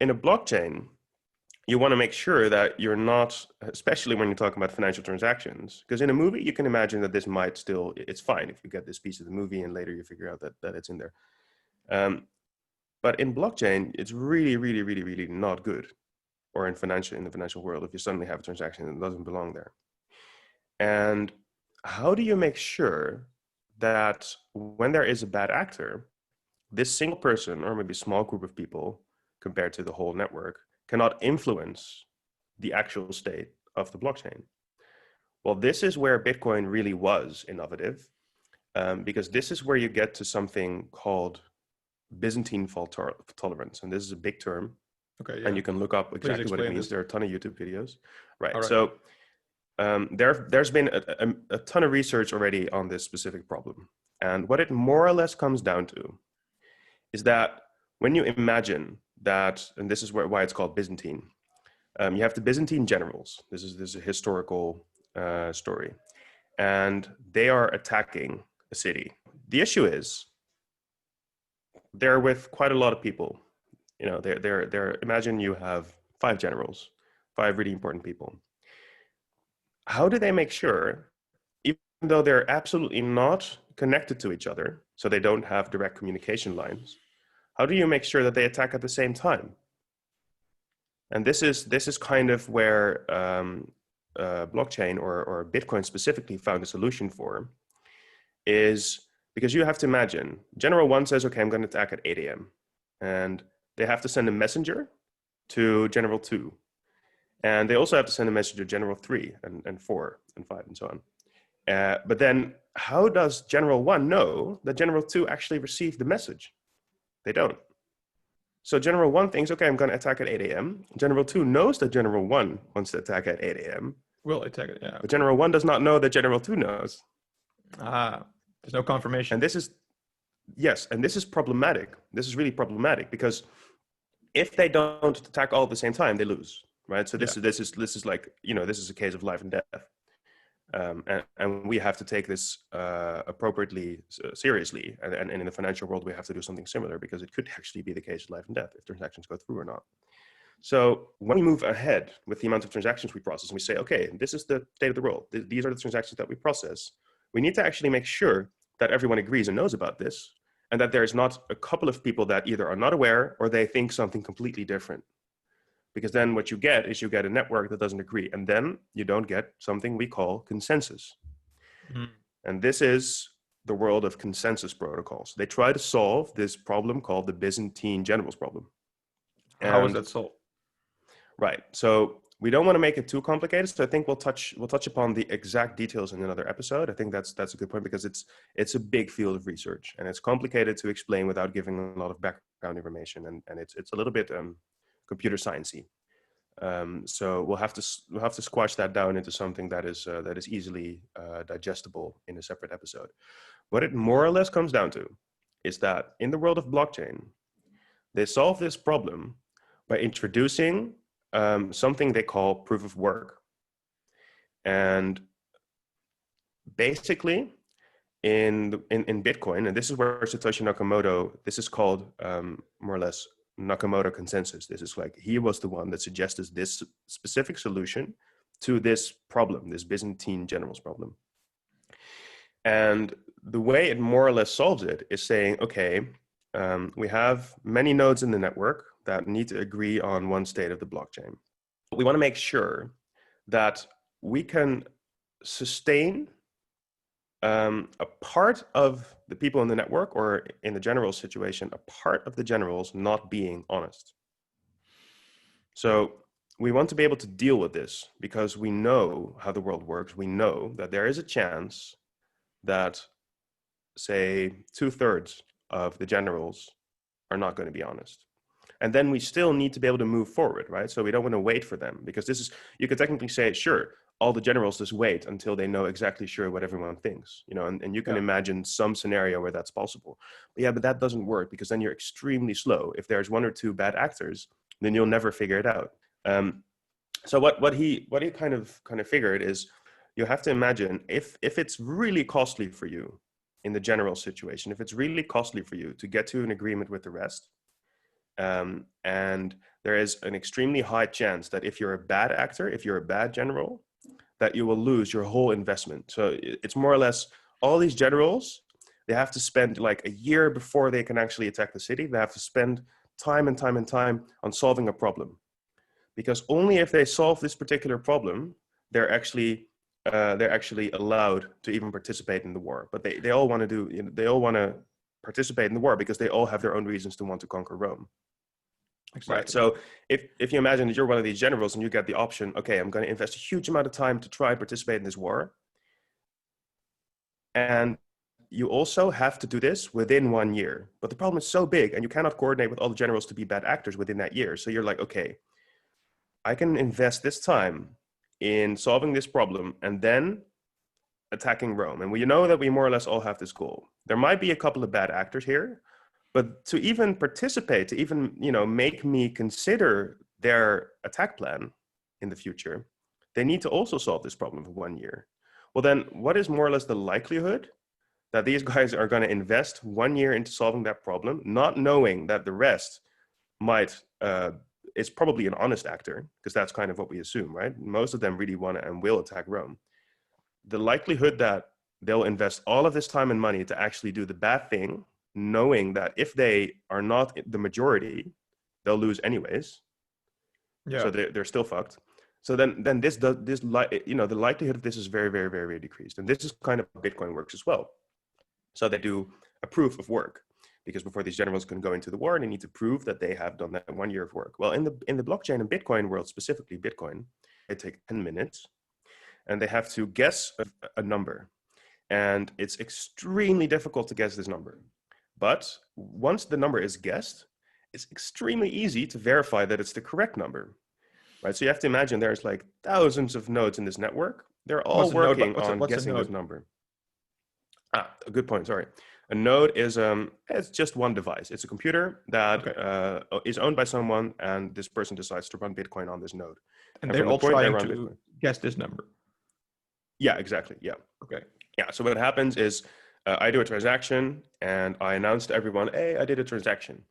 In a blockchain, you want to make sure that you're not, especially when you're talking about financial transactions, because in a movie, you can imagine that this might still, it's fine if you get this piece of the movie and later you figure out that it's in there. But in blockchain, it's really, really, really, really not good. Or in the financial world, if you suddenly have a transaction that doesn't belong there. And how do you make sure that when there is a bad actor, this single person or maybe small group of people compared to the whole network cannot influence the actual state of the blockchain? Well, this is where Bitcoin really was innovative, because this is where you get to something called Byzantine Fault Tolerance. And this is a big term. Okay, yeah. And you can look up exactly what it means. This. There are a ton of YouTube videos. Right. All right. So there's been a ton of research already on this specific problem. And what it more or less comes down to is that when you imagine that, and this is why it's called Byzantine, you have the Byzantine generals. This is a historical story. And they are attacking a city. The issue is they're with quite a lot of people. You know, they're imagine you have 5 generals, 5 really important people. How do they make sure, even though they're absolutely not connected to each other, so they don't have direct communication lines, how do you make sure that they attack at the same time? And this is kind of where blockchain or Bitcoin specifically found a solution for, is because you have to imagine, General 1 says, okay, I'm going to attack at 8 a.m. And they have to send a messenger to General 2. And they also have to send a message to General 3 and 4 and 5 and so on. But then how does General 1 know that General 2 actually received the message? They don't. So General 1 thinks, okay, I'm going to attack at 8 a.m. General 2 knows that General 1 wants to attack at 8 a.m. Will attack it, yeah. But General 1 does not know that General 2 knows. There's no confirmation. And this is problematic. This is really problematic because if they don't attack all at the same time, they lose, right? So this is like, you know, this is a case of life and death, and we have to take this appropriately seriously. And in the financial world, we have to do something similar because it could actually be the case of life and death if transactions go through or not. So when we move ahead with the amount of transactions we process, and we say, okay, this is the state of the world. These are the transactions that we process. We need to actually make sure that everyone agrees and knows about this, and that there's not a couple of people that either are not aware or they think something completely different. Because then what you get is you get a network that doesn't agree, and then you don't get something we call consensus. Mm. And this is the world of consensus protocols. They try to solve this problem called the Byzantine generals problem. How is that solved? Right. So we don't want to make it too complicated. So I think we'll touch upon the exact details in another episode. I think that's a good point because it's a big field of research and it's complicated to explain without giving a lot of background information, and it's a little bit computer sciencey. So we'll have to squash that down into something that is easily digestible in a separate episode. What it more or less comes down to is that in the world of blockchain, they solve this problem by introducing something they call proof of work. And basically in Bitcoin, and this is where Satoshi Nakamoto, this is called more or less Nakamoto consensus. This is like, he was the one that suggested this specific solution to this problem, this Byzantine generals problem. And the way it more or less solves it is saying, okay, we have many nodes in the network that need to agree on one state of the blockchain. We want to make sure that we can sustain a part of the people in the network, or in the general situation, a part of the generals not being honest. So we want to be able to deal with this because we know how the world works. We know that there is a chance that, say, 2/3 of the generals are not going to be honest. And then we still need to be able to move forward, right? So we don't want to wait for them, because this is, you could technically say, sure, all the generals just wait until they know exactly sure what everyone thinks, you know, and you can imagine some scenario where that's possible. But that doesn't work, because then you're extremely slow. If there's 1 or 2 bad actors, then you'll never figure it out. So what he kind of figured is, you have to imagine if it's really costly for you in the general situation, if it's really costly for you to get to an agreement with the rest, and there is an extremely high chance that if you're a bad actor, if you're a bad general, that you will lose your whole investment. So it's more or less all these generals, they have to spend like a year before they can actually attack the city. They have to spend time and time and time on solving a problem, because only if they solve this particular problem, they're actually allowed to even participate in the war. But they all want to do, you know, they all want to participate in the war because they all have their own reasons to want to conquer Rome. Exactly. Right. So if you imagine that you're one of these generals and you get the option, okay, I'm going to invest a huge amount of time to try and participate in this war, and you also have to do this within 1 year. But the problem is so big and you cannot coordinate with all the generals to be bad actors within that year. So you're like, okay, I can invest this time in solving this problem and then attacking Rome. And we know that we more or less all have this goal. There might be a couple of bad actors here, but to even participate, to even, you know, make me consider their attack plan in the future, they need to also solve this problem for 1 year. Well, then what is more or less the likelihood that these guys are going to invest 1 year into solving that problem, not knowing that the rest might, is probably an honest actor, because that's kind of what we assume, right? Most of them really want to and will attack Rome. The likelihood that they'll invest all of this time and money to actually do the bad thing, knowing that if they are not the majority, they'll lose anyways. Yeah. So they're still fucked. So then you know, the likelihood of this is very, very, very, very decreased. And this is kind of how Bitcoin works as well. So they do a proof of work, because before these generals can go into the war, they need to prove that they have done that 1 year of work. Well, in the blockchain and Bitcoin world, specifically Bitcoin, they take 10 minutes and they have to guess a number. And it's extremely difficult to guess this number. But once the number is guessed, it's extremely easy to verify that it's the correct number, right? So you have to imagine there's like thousands of nodes in this network. They're all working on guessing this number. A good point, sorry. A node is it's just one device. It's a computer that is owned by someone, and this person decides to run Bitcoin on this node. And they're all trying to guess this number. Yeah, exactly. Yeah. Okay. Yeah. So what happens is I do a transaction and I announce to everyone, hey, I did a transaction.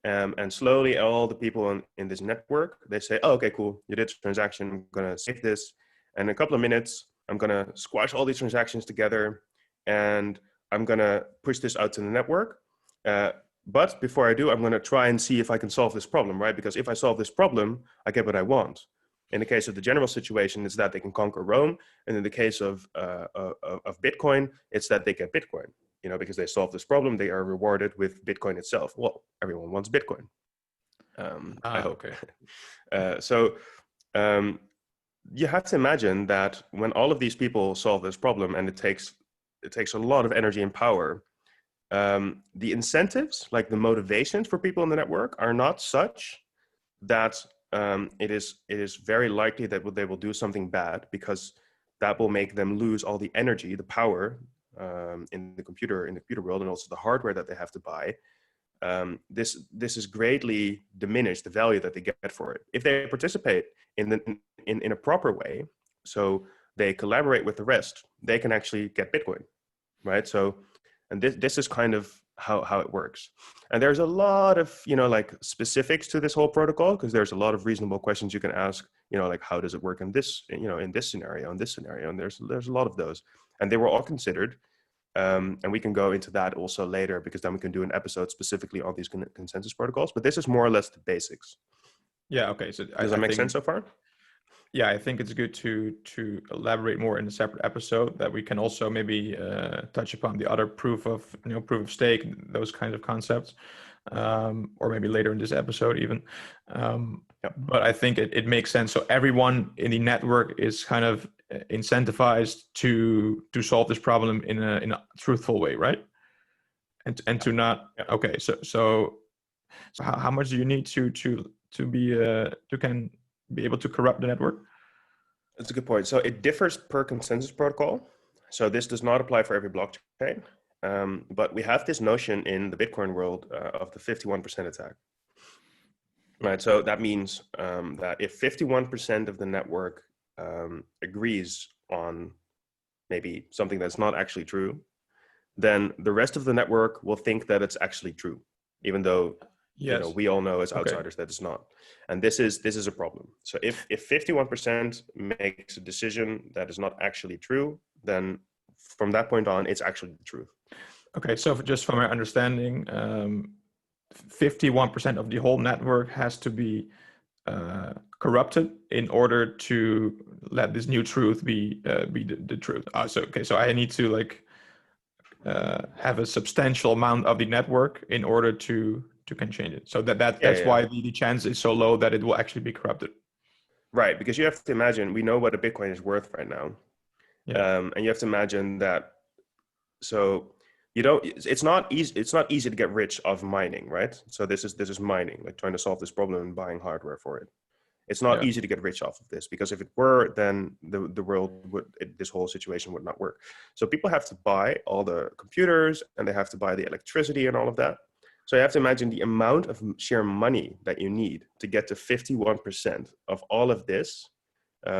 And slowly all the people in this network, they say, oh, okay, cool. You did a transaction. I'm going to save this. And in a couple of minutes, I'm going to squash all these transactions together and I'm going to push this out to the network. But before I do, I'm going to try and see if I can solve this problem, right? Because if I solve this problem, I get what I want. In the case of the general situation, it's that they can conquer Rome. And in the case of Bitcoin, it's that they get Bitcoin, you know, because they solve this problem, they are rewarded with Bitcoin itself. Well, everyone wants Bitcoin. I hope. Okay. So you have to imagine that when all of these people solve this problem, and it takes a lot of energy and power, the incentives, like the motivations for people in the network, are not such that it is very likely that they will do something bad, because that will make them lose all the energy, the power in the computer world, and also the hardware that they have to buy. This is greatly diminished, the value that they get for it. If they participate in a proper way, so they collaborate with the rest, they can actually get Bitcoin, right? So, and this is kind of how it works. And there's a lot of, you know, like specifics to this whole protocol, because there's a lot of reasonable questions you can ask, you know, like how does it work in this, you know, in this scenario, and there's a lot of those, and they were all considered. And we can go into that also later, because then we can do an episode specifically on these consensus protocols. But this is more or less the basics. Yeah. Okay. So does that make sense so far? Yeah, I think it's good to elaborate more in a separate episode, that we can also maybe touch upon the other proof of stake, those kinds of concepts, or maybe later in this episode even. But I think it makes sense. So everyone in the network is kind of incentivized to solve this problem in a truthful way, right? And to not. Okay, so how much do you need to be able to corrupt the network? That's a good point. So it differs per consensus protocol. So this does not apply for every blockchain. But we have this notion in the Bitcoin world of the 51% attack. Right. So that means that if 51% of the network agrees on maybe something that's not actually true, then the rest of the network will think that it's actually true, even though Yes. we all know as Okay. outsiders that it's not. And this is a problem. So if 51% makes a decision that is not actually true, then from that point on, it's actually the truth. Okay, so just from my understanding, 51% of the whole network has to be corrupted in order to let this new truth be the truth. So I need to like have a substantial amount of the network in order to can change it. So that's why the chance is so low that it will actually be corrupted. Right, because you have to imagine, we know what a Bitcoin is worth right now. Yeah. And you have to imagine that, so it's not easy to get rich off mining, right? So this is mining, like trying to solve this problem and buying hardware for it. It's not easy to get rich off of this, because if it were, then the world this whole situation would not work. So people have to buy all the computers, and they have to buy the electricity and all of that. So you have to imagine the amount of sheer money that you need to get to 51% of all of this,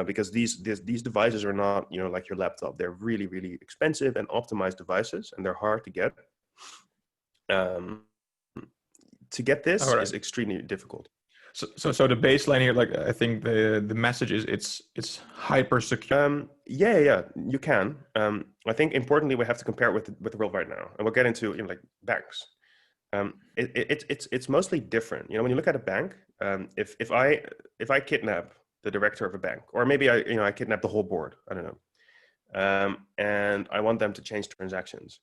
because these devices are not, like your laptop. They're really, really expensive and optimized devices, and they're hard to get. To get this is extremely difficult. So the baseline here, like I think the message is it's hyper secure. Yeah, you can. I think importantly we have to compare it with the world right now, and we'll get into like banks. It's mostly different. When you look at a bank, if I kidnap the director of a bank, or maybe I kidnap the whole board, I don't know, and I want them to change transactions,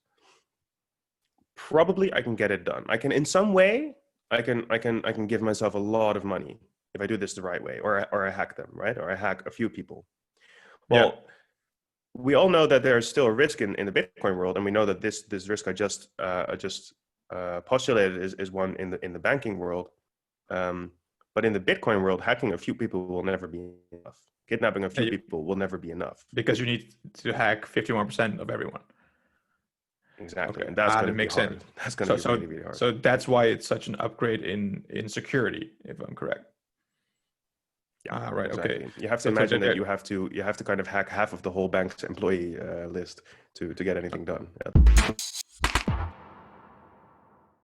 probably I can get it done. I can, in some way, I can give myself a lot of money if I do this the right way, or I hack them, right? Or I hack a few people. Well, we all know that there's still a risk in the Bitcoin world, and we know that this risk I just postulated is one in the banking world. But in the Bitcoin world, hacking a few people will never be enough. Kidnapping a few people will never be enough. Because you need to hack 51% of everyone. Exactly. Okay. And that's going to be hard. That's going to be really, really hard. So that's why it's such an upgrade in security, if I'm correct. Yeah, right. Exactly. Okay. You have to imagine that you have to kind of hack half of the whole bank's employee list to get anything done. Yeah.